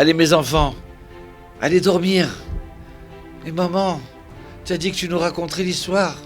Allez mes enfants, allez dormir. Mais maman, tu as dit que tu nous raconterais l'histoire.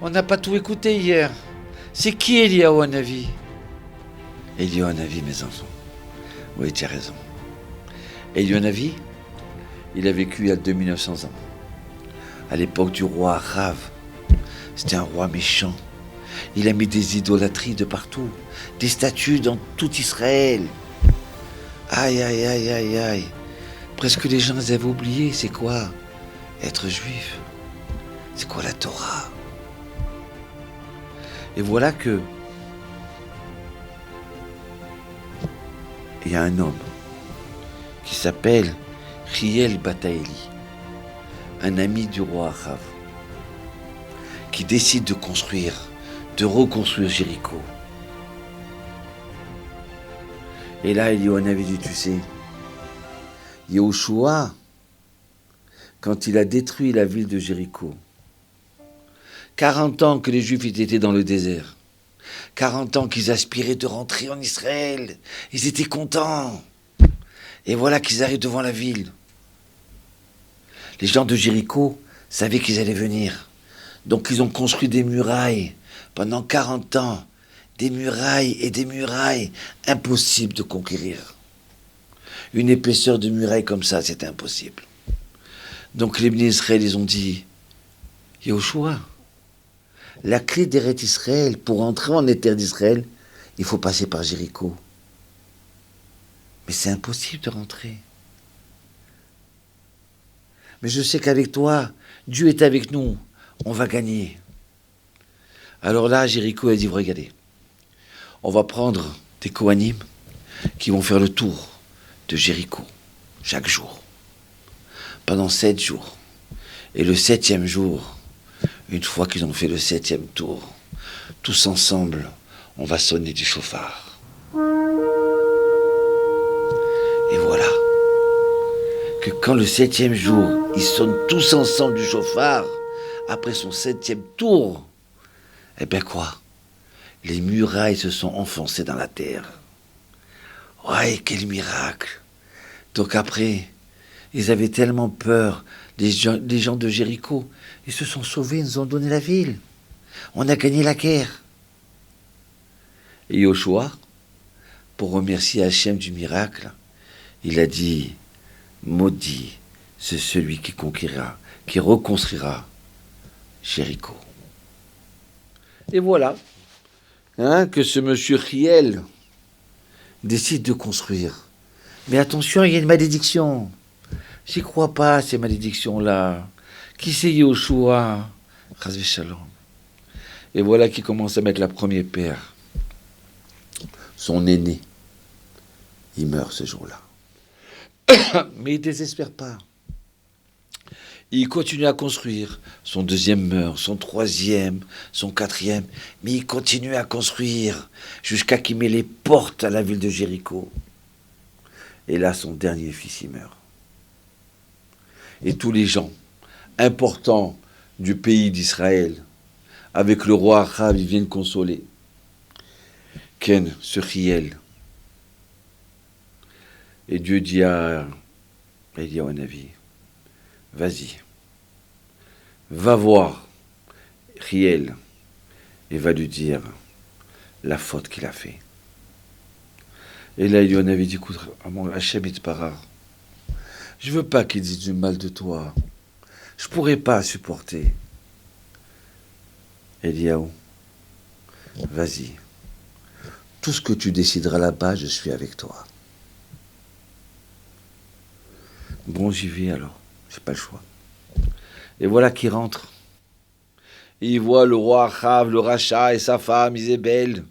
On n'a pas tout écouté hier. C'est qui Eliyahu Hanavi? Eliyahu Hanavi, mes enfants. Oui, tu as raison. Eliyahu Hanavi, il a vécu il y a 2900 ans. À l'époque du roi Achav. C'était un roi méchant. Il a mis des idolâtries de partout. Des statues dans tout Israël. Aïe, aïe, aïe, aïe, aïe. Presque les gens avaient oublié, c'est quoi être juif? C'est quoi la Torah? Et voilà que il y a un homme qui s'appelle Hiel Bataeli, un ami du roi Achav, qui décide de reconstruire Jéricho. Et là, Eliyahu Hanavi dit, tu sais, Yehoshua, quand il a détruit la ville de Jéricho, 40 ans que les Juifs étaient dans le désert, 40 ans qu'ils aspiraient de rentrer en Israël, ils étaient contents. Et voilà qu'ils arrivent devant la ville. Les gens de Jéricho savaient qu'ils allaient venir. Donc ils ont construit des murailles pendant 40 ans. Des murailles et des murailles, impossible de conquérir. Une épaisseur de muraille comme ça, c'était impossible. Donc les bénis Israël, ils ont dit, Yehoshua, la clé d'Eretz Israël, pour entrer en terre d'Israël, il faut passer par Jéricho. Mais c'est impossible de rentrer. Mais je sais qu'avec toi, Dieu est avec nous, on va gagner. Alors là, Jéricho a dit, regardez, on va prendre des Kohanim qui vont faire le tour de Jéricho chaque jour, pendant 7 jours. Et le 7e jour, une fois qu'ils ont fait le 7e tour, tous ensemble, on va sonner du chauffard. Et voilà, que quand le 7e jour, ils sonnent tous ensemble du chauffard, après son 7e tour, eh bien quoi? Les murailles se sont enfoncées dans la terre. Ouais, quel miracle! Donc après, ils avaient tellement peur, les gens de Jéricho, ils se sont sauvés, ils nous ont donné la ville. On a gagné la guerre. Et Yoshua, pour remercier Hachem du miracle, il a dit, maudit, c'est celui qui conquérira, qui reconstruira Jéricho. Et voilà. Que ce monsieur Hiel décide de construire. Mais attention, il y a une malédiction. J'y crois pas, ces malédictions-là. Qui c'est Yehoshua? Chas v'shalom. Et voilà qu'il commence à mettre la première pierre. Son aîné, il meurt ce jour-là. Mais il ne désespère pas. Il continue à construire. Son 2e meurt, son 3e, son 4e. Mais il continue à construire jusqu'à qu'il met les portes à la ville de Jéricho. Et là, son dernier fils, il meurt. Et tous les gens importants du pays d'Israël, avec le roi Achav, ils viennent consoler Ken, ce Hiel. Et Dieu dit à Eliyahu Hanavi, vas-y, va voir Hiel et va lui dire la faute qu'il a fait. Et là, Eliyahu Hanavi dit, écoute, Hachem Yitbarach, je veux pas qu'il dise du mal de toi. Je pourrais pas supporter. Eliyahu, vas-y. Tout ce que tu décideras là-bas, je suis avec toi. Bon, j'y vais alors. J'ai pas le choix. Et voilà qu'il rentre. Et il voit le roi Achav, le rachat et sa femme Isabelle.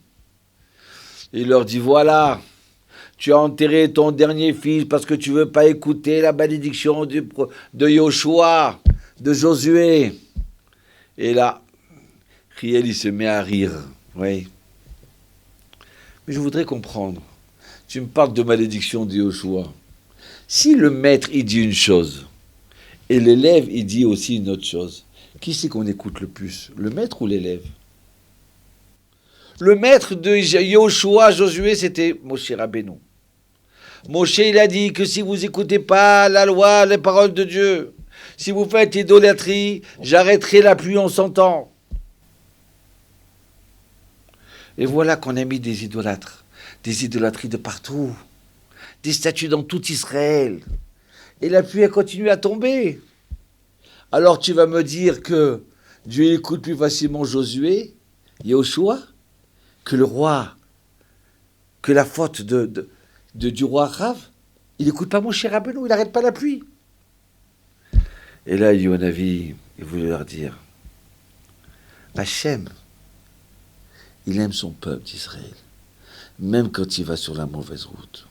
Et il leur dit, voilà, tu as enterré ton dernier fils parce que tu veux pas écouter la malédiction de Yoshua, de Josué. Et là, Hiel, il se met à rire. Oui. Mais je voudrais comprendre. Tu me parles de malédiction de Yoshua. Si le maître, il dit une chose, et l'élève, il dit aussi une autre chose, qui c'est qu'on écoute le plus? Le maître ou l'élève? Le maître de Yoshua, Josué, c'était Moshe Rabbeinu. Moshe, il a dit que si vous n'écoutez pas la loi, les paroles de Dieu, si vous faites idolâtrie, j'arrêterai la pluie en 100 ans. Et voilà qu'on a mis des idolâtres, des idolâtries de partout, des statues dans tout Israël. Et la pluie a continué à tomber. Alors tu vas me dire que Dieu écoute plus facilement Josué, Yahushua, que le roi, que la faute du roi Rav, il n'écoute pas Moshe Rabbeinu, il n'arrête pas la pluie. Et là, Yonavi, il voulait leur dire, Hachem, il aime son peuple d'Israël, même quand il va sur la mauvaise route.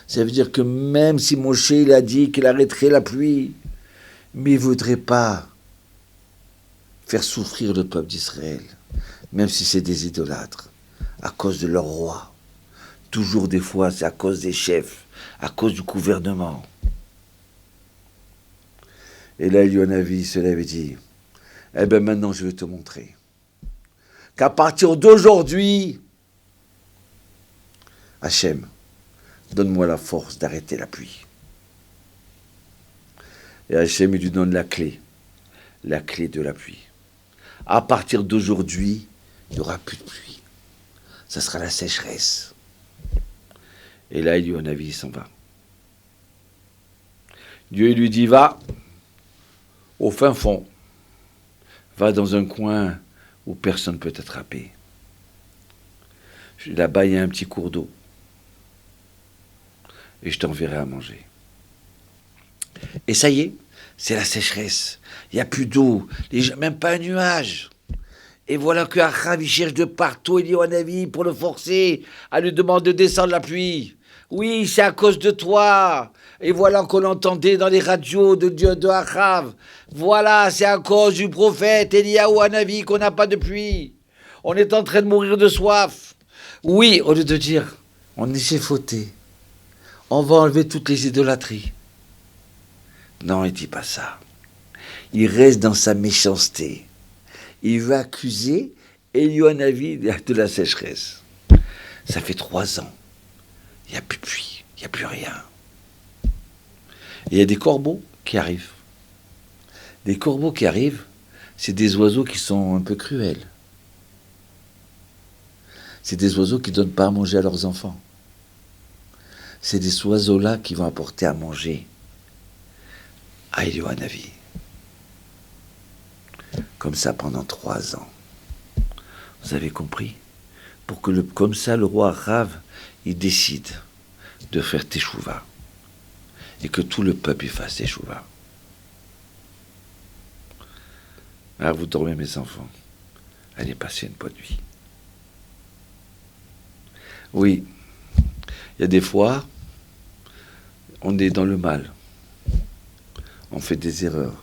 Ça veut dire que même si Moshe il a dit qu'il arrêterait la pluie, mais il ne voudrait pas faire souffrir le peuple d'Israël, même si c'est des idolâtres, à cause de leur roi. Toujours des fois, c'est à cause des chefs, à cause du gouvernement. Et là, Yonavi se lève et dit, eh bien maintenant je vais te montrer qu'à partir d'aujourd'hui, Hachem, donne-moi la force d'arrêter la pluie. Et Hachem, il lui donne la clé de la pluie. À partir d'aujourd'hui, il n'y aura plus de pluie. Ça sera la sécheresse. Et là, Yonavi, il s'en va. Dieu lui dit, va au fin fond. Va dans un coin où personne ne peut t'attraper. Là-bas, il y a un petit cours d'eau. Et je t'enverrai à manger. Et ça y est, c'est la sécheresse. Il n'y a plus d'eau, même pas un nuage. Et voilà que Achav, il cherche de partout Yonavi pour le forcer à lui demander de descendre la pluie. Oui, c'est à cause de toi. Et voilà qu'on entendait dans les radios de Dieu de Achav. Voilà, c'est à cause du prophète Eliyahu Hanavi qu'on n'a pas de pluie. On est en train de mourir de soif. Oui, au lieu de dire, on s'est fauté. On va enlever toutes les idolâtries. Non, il ne dit pas ça. Il reste dans sa méchanceté. Il veut accuser Eliyahu Hanavi de la sécheresse. Ça fait 3 ans. Il n'y a plus de pluie. Il n'y a plus rien. Et il y a des corbeaux qui arrivent. Les corbeaux qui arrivent, c'est des oiseaux qui sont un peu cruels. C'est des oiseaux qui ne donnent pas à manger à leurs enfants. C'est des oiseaux-là qui vont apporter à manger à Eliyahu Hanavi. Comme ça pendant 3 ans. Vous avez compris? Pour que comme ça, le roi Rav, il décide de faire teshuva. Et que tout le peuple y fasse teshuva. Ah, vous dormez, mes enfants. Allez passer une bonne nuit. Oui, il y a des fois, on est dans le mal. On fait des erreurs.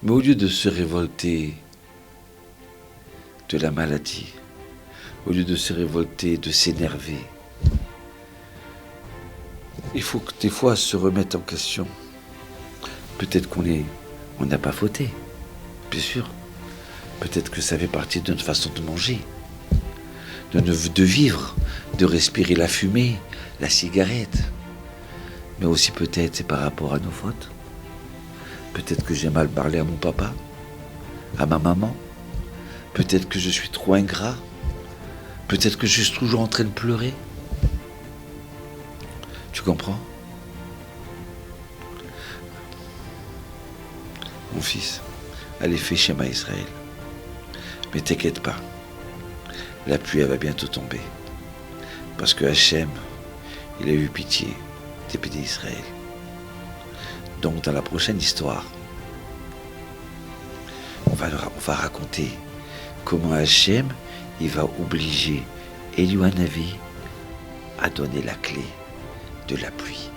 Mais au lieu de se révolter de la maladie, au lieu de se révolter, de s'énerver, il faut que des fois se remettre en question. Peut-être on n'a pas fauté, bien sûr. Peut-être que ça fait partie de notre façon de manger, de vivre, de respirer la fumée, la cigarette. Mais aussi peut-être c'est par rapport à nos fautes. Peut-être que j'ai mal parlé à mon papa, à ma maman. Peut-être que je suis trop ingrat. Peut-être que je suis toujours en train de pleurer. Tu comprends? Mon fils, allez, fais Shema Israël. Mais t'inquiète pas, la pluie elle va bientôt tomber. Parce que Hachem, il a eu pitié des pays d'Israël. Donc dans la prochaine histoire, on va raconter comment Hachem, il va obliger Eliyahu Hanavi à donner la clé de la pluie.